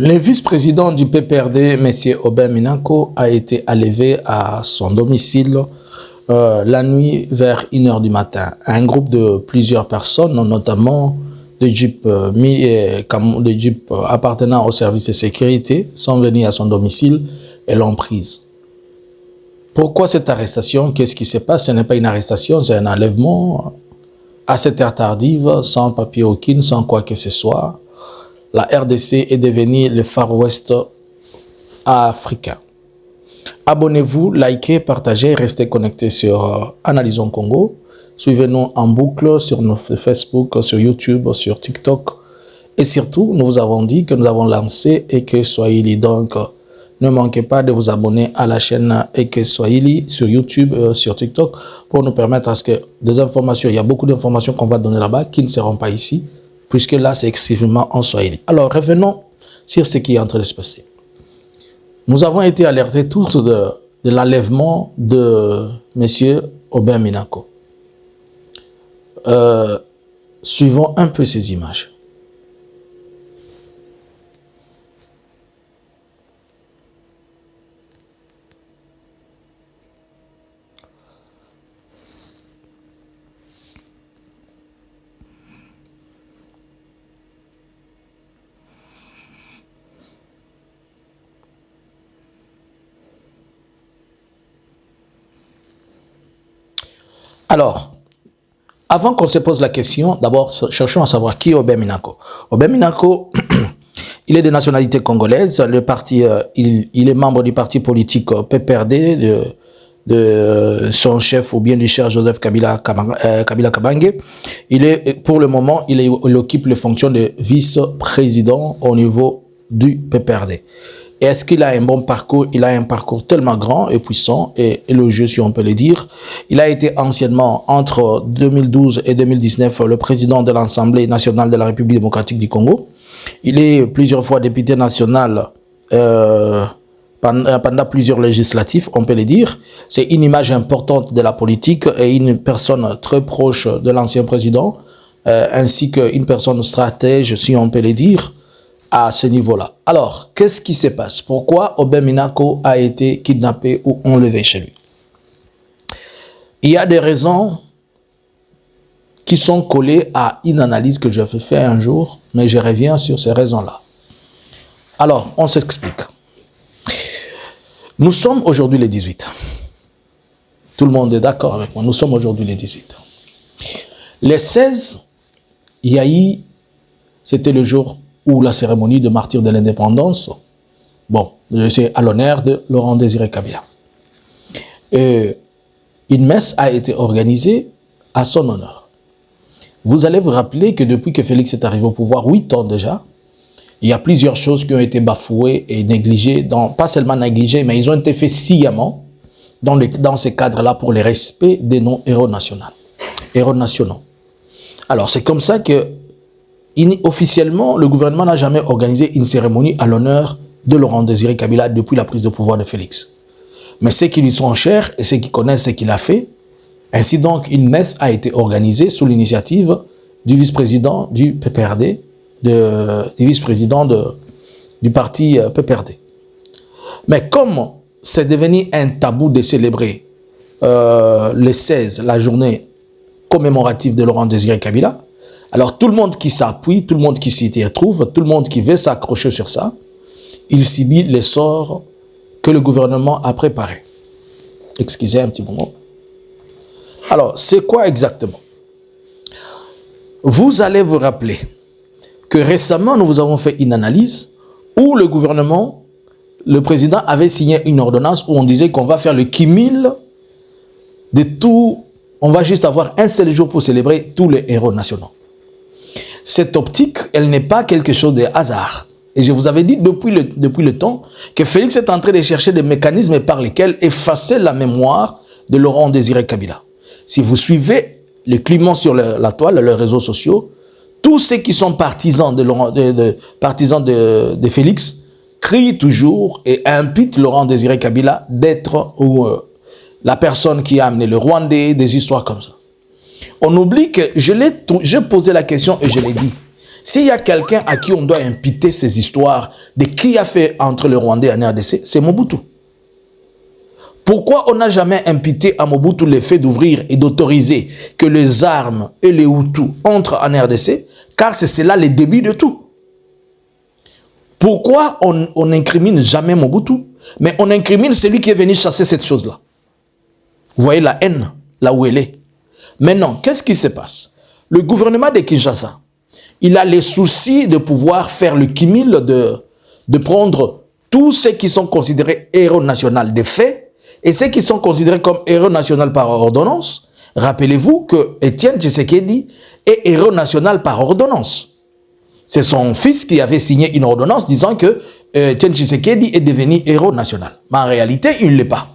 Le vice-président du PPRD, M. Aubin Minaku, a été enlevé à son domicile la nuit vers 1 h du matin. Un groupe de plusieurs personnes, notamment des jeeps appartenant au service de sécurité, sont venus à son domicile et l'ont prise. Pourquoi cette arrestation? Qu'est-ce qui se passe? Ce n'est pas une arrestation, c'est un enlèvement à cette heure tardive, sans papier aucun, sans quoi que ce soit. La RDC est devenue le Far West africain. Abonnez-vous, likez, partagez, restez connectés sur Analysons Congo. Suivez-nous en boucle sur notre Facebook, sur YouTube, sur TikTok. Et surtout, nous vous avons dit que nous avons lancé Eke Swahili. Donc, ne manquez pas de vous abonner à la chaîne Eke Swahili sur YouTube, sur TikTok, pour nous permettre à ce que des informations, il y a beaucoup d'informations qu'on va donner là-bas qui ne seront pas ici, puisque là, c'est exclusivement en Swahili. Alors, revenons sur ce qui est en train de se passer. Nous avons été alertés tous de l'enlèvement de M. Aubin Minaku. Suivons un peu ces images. Alors, avant qu'on se pose la question, d'abord, cherchons à savoir qui est Aubin Minaku. Aubin Minaku, il est de nationalité congolaise. Le parti, il est membre du parti politique PPRD, de son chef ou bien du cher Joseph Kabila Kabange. Pour le moment, il occupe les fonctions de vice-président au niveau du PPRD. Est-ce qu'il a un bon parcours? Il a un parcours tellement grand et puissant et élogieux, si on peut le dire. Il a été anciennement, entre 2012 et 2019, le président de l'Assemblée nationale de la République démocratique du Congo. Il est plusieurs fois député national pendant plusieurs législatifs, on peut le dire. C'est une image importante de la politique et une personne très proche de l'ancien président, ainsi qu'une personne stratège, si on peut le dire, à ce niveau-là. Alors, qu'est-ce qui se passe? Pourquoi Aubin Minaku a été kidnappé ou enlevé chez lui? Il y a des raisons qui sont collées à une analyse que je vais faire un jour, mais je reviens sur ces raisons-là. Alors, on s'explique. Nous sommes aujourd'hui les 18. Tout le monde est d'accord avec moi. Nous sommes aujourd'hui les 18. Les 16, il y a eu, c'était le jour où la cérémonie de martyrs de l'indépendance, bon, c'est à l'honneur de Laurent Désiré Kabila. Une messe a été organisée à son honneur. Vous allez vous rappeler que depuis que Félix est arrivé au pouvoir, 8 ans déjà, il y a plusieurs choses qui ont été bafouées et négligées, pas seulement négligées, mais ils ont été faits sciemment dans ces cadres-là pour le respect des non-héros nationaux. Alors, c'est comme ça que officiellement, le gouvernement n'a jamais organisé une cérémonie à l'honneur de Laurent Désiré Kabila depuis la prise de pouvoir de Félix. Mais ceux qui lui sont chers et ceux qui connaissent ce qu'il a fait, ainsi donc une messe a été organisée sous l'initiative du vice-président du PPRD, du vice-président du parti PPRD. Mais comme c'est devenu un tabou de célébrer le 16, la journée commémorative de Laurent Désiré Kabila, alors tout le monde qui s'appuie, tout le monde qui s'y retrouve, tout le monde qui veut s'accrocher sur ça, il subit les sorts que le gouvernement a préparés. Excusez un petit moment. Alors, c'est quoi exactement? Vous allez vous rappeler que récemment, nous vous avons fait une analyse où le gouvernement, le président avait signé une ordonnance où on disait qu'on va faire le cumul de tout, on va juste avoir un seul jour pour célébrer tous les héros nationaux. Cette optique, elle n'est pas quelque chose de hasard. Et je vous avais dit depuis le temps que Félix est en train de chercher des mécanismes par lesquels effacer la mémoire de Laurent Désiré Kabila. Si vous suivez le climat sur la toile, les réseaux sociaux, tous ceux qui sont partisans de Félix crient toujours et impitent Laurent Désiré Kabila d'être la personne qui a amené le Rwandais, des histoires comme ça. On oublie que j'ai posé la question et je l'ai dit. S'il y a quelqu'un à qui on doit imputer ces histoires de qui a fait entre le Rwandais et en RDC, c'est Mobutu. Pourquoi on n'a jamais imputé à Mobutu le fait d'ouvrir et d'autoriser que les armes et les Hutus entrent en RDC? Car c'est là le début de tout. Pourquoi on n'incrimine jamais Mobutu, mais on incrimine celui qui est venu chasser cette chose-là? Vous voyez la haine, là où elle est. Maintenant, qu'est-ce qui se passe? Le gouvernement de Kinshasa, il a les soucis de pouvoir faire le cumul de prendre tous ceux qui sont considérés héros nationaux des faits et ceux qui sont considérés comme héros nationaux par ordonnance. Rappelez-vous que Étienne Tshisekedi est héros national par ordonnance. C'est son fils qui avait signé une ordonnance disant que Étienne Tshisekedi est devenu héros national. Mais en réalité, il ne l'est pas.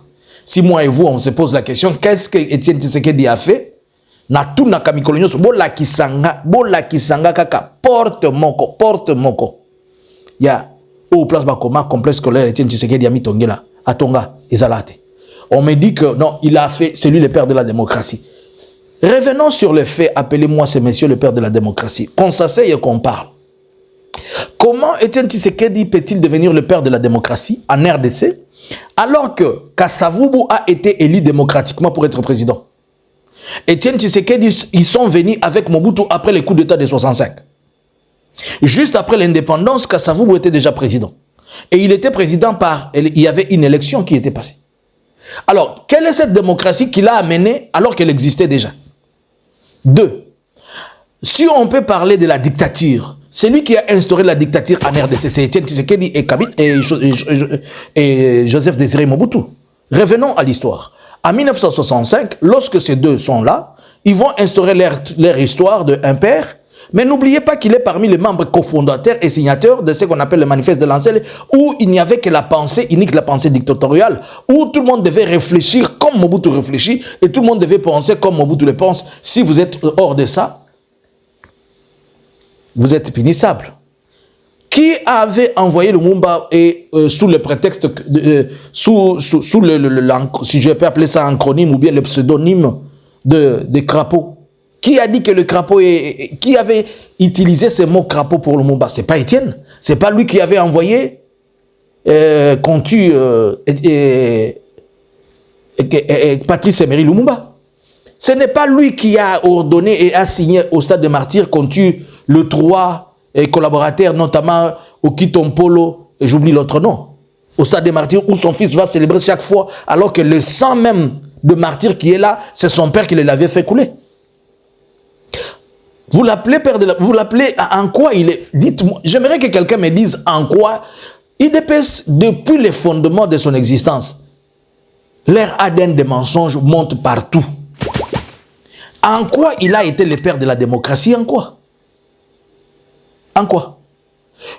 Si moi et vous, on se pose la question, qu'est-ce que Étienne Tshisekedi a fait? Na tout na kamikolonyo bola kisanga kaka porte moko ya au place bakoma complexe scolaire Étienne Tshisekedi a mis tongela atonga ezalate. On me dit que non, il a fait, c'est lui le père de la démocratie. Revenons sur le fait, appelez-moi ce monsieur le père de la démocratie. Qu'on s'asseye et qu'on parle. Comment Étienne Tshisekedi peut-il devenir le père de la démocratie en RDC alors que Kasavubu a été élu démocratiquement pour être président? Étienne Tshisekedi, ils sont venus avec Mobutu après le coup d'État de 65. Juste après l'indépendance, Kasavubu était déjà président. Et il était président par... Il y avait une élection qui était passée. Alors, quelle est cette démocratie qu'il a amenée alors qu'elle existait déjà? 2. Si on peut parler de la dictature, celui qui a instauré la dictature en RDC, c'est Étienne Tshisekedi et Joseph Désiré Mobutu. Revenons à l'histoire. En 1965, lorsque ces deux sont là, ils vont instaurer leur histoire d'un père. Mais n'oubliez pas qu'il est parmi les membres cofondateurs et signataires de ce qu'on appelle le manifeste de Lancel, où il n'y avait que la pensée unique, la pensée dictatoriale, où tout le monde devait réfléchir comme Mobutu réfléchit, et tout le monde devait penser comme Mobutu le pense. Si vous êtes hors de ça, vous êtes punissable. Qui avait envoyé Lumumba et sous le prétexte, si je peux appeler ça un acronyme ou bien le pseudonyme de crapaud? Qui a dit que le crapaud qui avait utilisé ce mot crapaud pour Lumumba? C'est pas Étienne. C'est pas lui qui avait envoyé qu'on tue Patrice Emery Lumumba. Ce n'est pas lui qui a ordonné et a signé au stade de martyrs qu'on tue le 3 collaborateurs, notamment Okitompolo, et j'oublie l'autre nom, au stade des martyrs où son fils va célébrer chaque fois, alors que le sang même de martyr qui est là, c'est son père qui l'avait fait couler. Vous l'appelez père de la... Vous l'appelez en quoi il est... Dites-moi, j'aimerais que quelqu'un me dise en quoi IDPS, depuis les fondements de son existence, leur ADN de mensonges monte partout. En quoi il a été le père de la démocratie? En quoi? En quoi?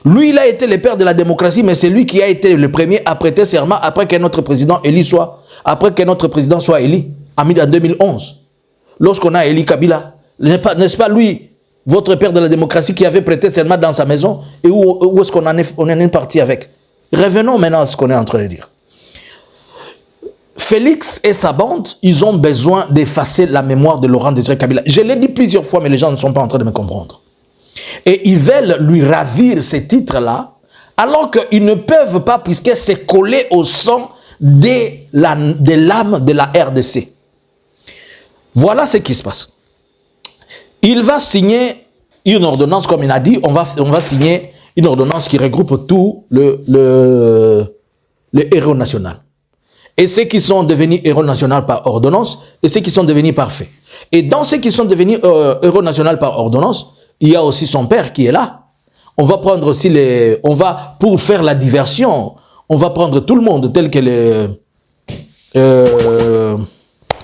Lui, il a été le père de la démocratie, mais c'est lui qui a été le premier à prêter serment après que notre président élu soit, élu en 2011. Lorsqu'on a élu Kabila, n'est-ce pas lui, votre père de la démocratie, qui avait prêté serment dans sa maison, et où est-ce qu'on en est parti avec? Revenons maintenant à ce qu'on est en train de dire. Félix et sa bande, ils ont besoin d'effacer la mémoire de Laurent Désiré Kabila. Je l'ai dit plusieurs fois, mais les gens ne sont pas en train de me comprendre. Et ils veulent lui ravir ces titres-là, alors qu'ils ne peuvent pas, puisque c'est collé au sang de l'âme de la RDC. Voilà ce qui se passe. Il va signer une ordonnance, comme il a dit, on va signer une ordonnance qui regroupe tout le héros national. Et ceux qui sont devenus héros national par ordonnance, et ceux qui sont devenus par fait. Et dans ceux qui sont devenus héros national par ordonnance, il y a aussi son père qui est là. On va prendre aussi pour faire la diversion, on va prendre tout le monde, tel que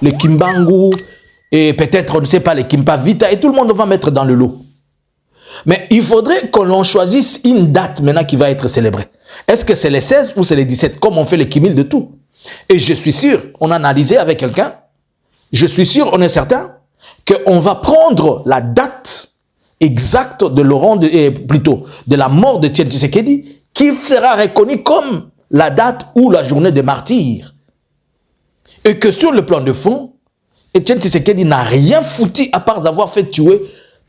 les Kimbangu, et peut-être, on ne sait pas, les Kimpa Vita, et tout le monde va mettre dans le lot. Mais il faudrait que l'on choisisse une date maintenant qui va être célébrée. Est-ce que c'est les 16 ou c'est les 17, comme on fait le cumul de tout? Et je suis sûr, on a analysé avec quelqu'un, je suis sûr, on est certain, qu'on va prendre la date exacte de de la mort de Étienne Tshisekedi, qui sera reconnue comme la date ou la journée des martyrs. Et que sur le plan de fond, Étienne Tshisekedi n'a rien foutu à part d'avoir fait tuer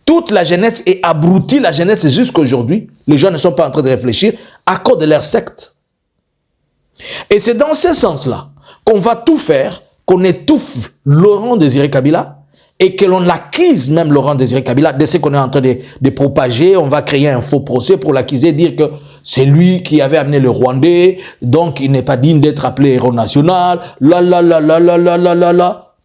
Toute la jeunesse est abrutie, la jeunesse jusqu'à aujourd'hui. Les gens ne sont pas en train de réfléchir à cause de leur secte. Et c'est dans ce sens-là qu'on va tout faire, qu'on étouffe Laurent Désiré Kabila et que l'on accuse même Laurent Désiré Kabila de ce qu'on est en train de propager. On va créer un faux procès pour l'accuser, dire que c'est lui qui avait amené le Rwandais, donc il n'est pas digne d'être appelé héros national,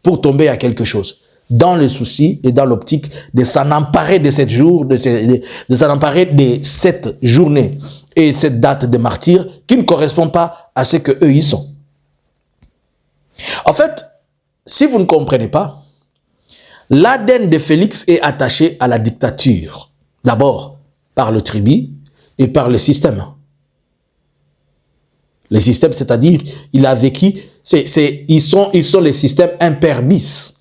pour tomber à quelque chose. Dans le souci et dans l'optique de s'en emparer de cette jour, de s'en emparer de cette journée et cette date de martyr qui ne correspond pas à ce qu'eux y sont. En fait, si vous ne comprenez pas, l'ADN de Félix est attaché à la dictature. D'abord, par le tribu et par le système. Le système, c'est-à-dire, il a vécu, ils sont les systèmes imperbis.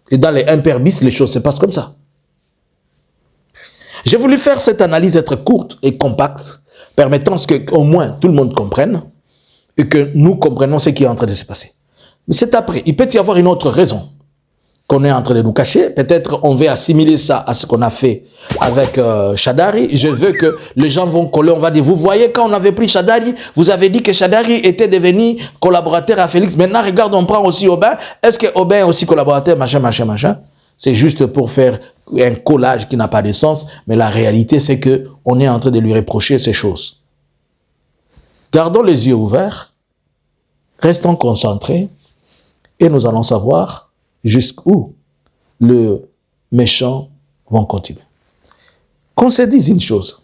Et dans les imperbis, les choses se passent comme ça. J'ai voulu faire cette analyse être courte et compacte, permettant qu'au moins tout le monde comprenne et que nous comprenions ce qui est en train de se passer. Mais c'est après, il peut y avoir une autre raison qu'on est en train de nous cacher. Peut-être on veut assimiler ça à ce qu'on a fait avec Shadari. Je veux que les gens vont coller, on va dire, vous voyez quand on avait pris Shadari, vous avez dit que Shadari était devenu collaborateur à Félix. Maintenant, regarde, on prend aussi Aubin. Est-ce que Aubin est aussi collaborateur, machin. C'est juste pour faire un collage qui n'a pas de sens. Mais la réalité, c'est que on est en train de lui reprocher ces choses. Gardons les yeux ouverts, restons concentrés et nous allons savoir jusqu'où le méchant vont continuer. Qu'on se dise une chose.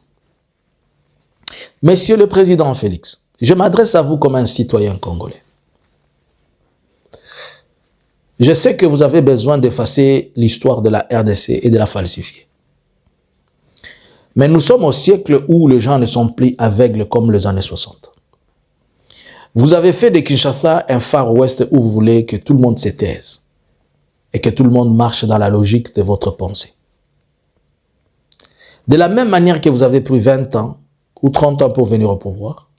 Monsieur le Président Félix, je m'adresse à vous comme un citoyen congolais. Je sais que vous avez besoin d'effacer l'histoire de la RDC et de la falsifier. Mais nous sommes au siècle où les gens ne sont plus aveugles comme les années 60. Vous avez fait de Kinshasa un Far West où vous voulez que tout le monde se taise et que tout le monde marche dans la logique de votre pensée. De la même manière que vous avez pris 20 ans ou 30 ans pour venir au pouvoir,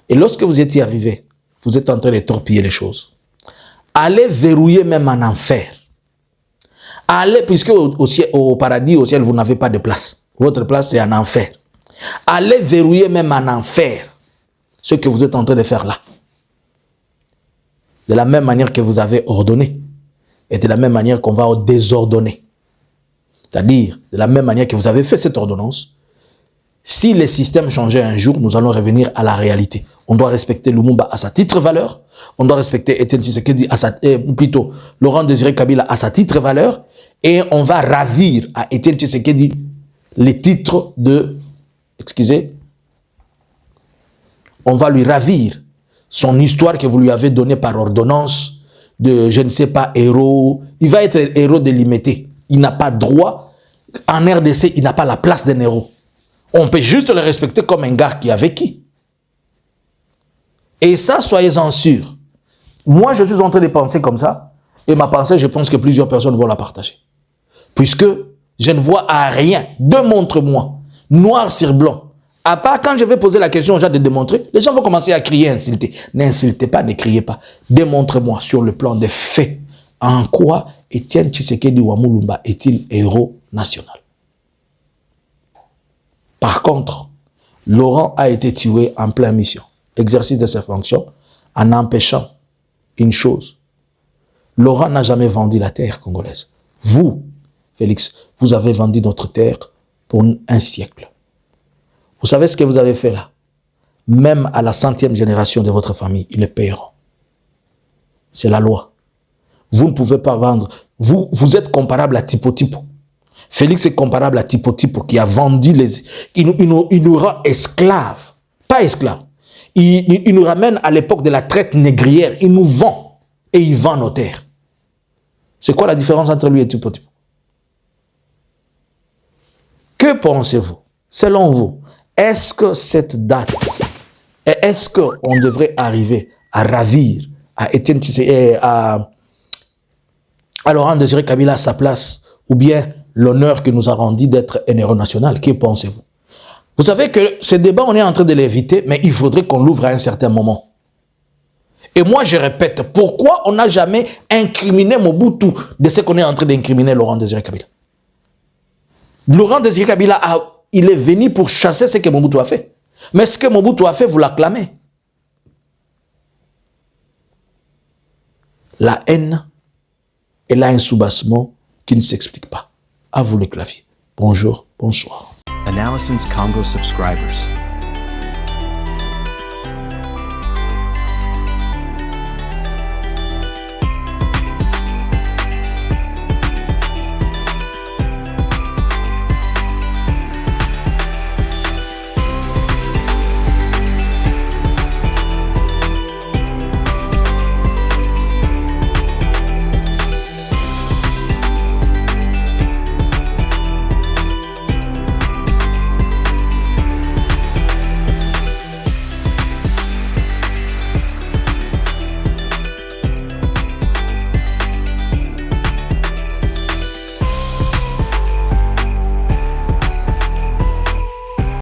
et lorsque vous étiez arrivé, vous êtes en train de torpiller les choses. Allez verrouiller même en enfer. Allez, puisque au paradis, au ciel, vous n'avez pas de place. Votre place, c'est en enfer. Allez verrouiller même en enfer ce que vous êtes en train de faire là. De la même manière que vous avez ordonné. Et de la même manière qu'on va désordonner. C'est-à-dire, de la même manière que vous avez fait cette ordonnance, si les systèmes changeaient un jour, nous allons revenir à la réalité. On doit respecter Lumumba à sa titre-valeur, on doit respecter Etienne Tshisekedi à sa, plutôt Laurent Désiré Kabila à sa titre-valeur, et on va ravir à Etienne Tshisekedi les titres de, excusez, on va lui ravir son histoire que vous lui avez donnée par ordonnance, de, je ne sais pas, héros. Il va être héros délimité. Il n'a pas droit. En RDC, il n'a pas la place d'un héros. On peut juste le respecter comme un gars qui a vécu. Et ça, soyez-en sûrs. Moi, je suis en train de penser comme ça. Et ma pensée, je pense que plusieurs personnes vont la partager. Puisque je ne vois à rien. Démontre-moi. Noir sur blanc. À part quand je vais poser la question aux gens de démontrer, les gens vont commencer à crier, insulter. N'insultez pas, ne criez pas. Démontrez-moi sur le plan des faits en quoi Etienne Tshisekedi Wamulumba est-il héros national. Par contre, Laurent a été tué en pleine mission, exercice de ses fonctions, en empêchant une chose. Laurent n'a jamais vendu la terre congolaise. Vous, Félix, vous avez vendu notre terre pour un siècle. Vous savez ce que vous avez fait là? Même à la 100e génération de votre famille, ils le paieront. C'est la loi. Vous ne pouvez pas vendre. Vous êtes comparable à Tipo Tipo. Félix est comparable à Tipo Tipo qui a vendu les... Il nous rend esclaves. Pas esclaves. Il nous ramène à l'époque de la traite négrière. Il nous vend. Et il vend nos terres. C'est quoi la différence entre lui et Tipo Tipo? Que pensez-vous? Selon vous, est-ce que cette date, est-ce qu'on devrait arriver à ravir à Etienne Tshisekedi, à Laurent Désiré Kabila à sa place, ou bien l'honneur que nous a rendu d'être un héros national? Que pensez-vous? Vous savez que ce débat, on est en train de l'éviter, mais il faudrait qu'on l'ouvre à un certain moment. Et moi, je répète, pourquoi on n'a jamais incriminé Mobutu de ce qu'on est en train d'incriminer Laurent Désiré Kabila? Laurent Désiré Kabila, il est venu pour chasser ce que Mobutu a fait. Mais ce que Mobutu a fait, vous l'acclamez. La haine, elle a un soubassement qui ne s'explique pas. À vous le clavier. Bonjour, bonsoir. Analysins Congo subscribers.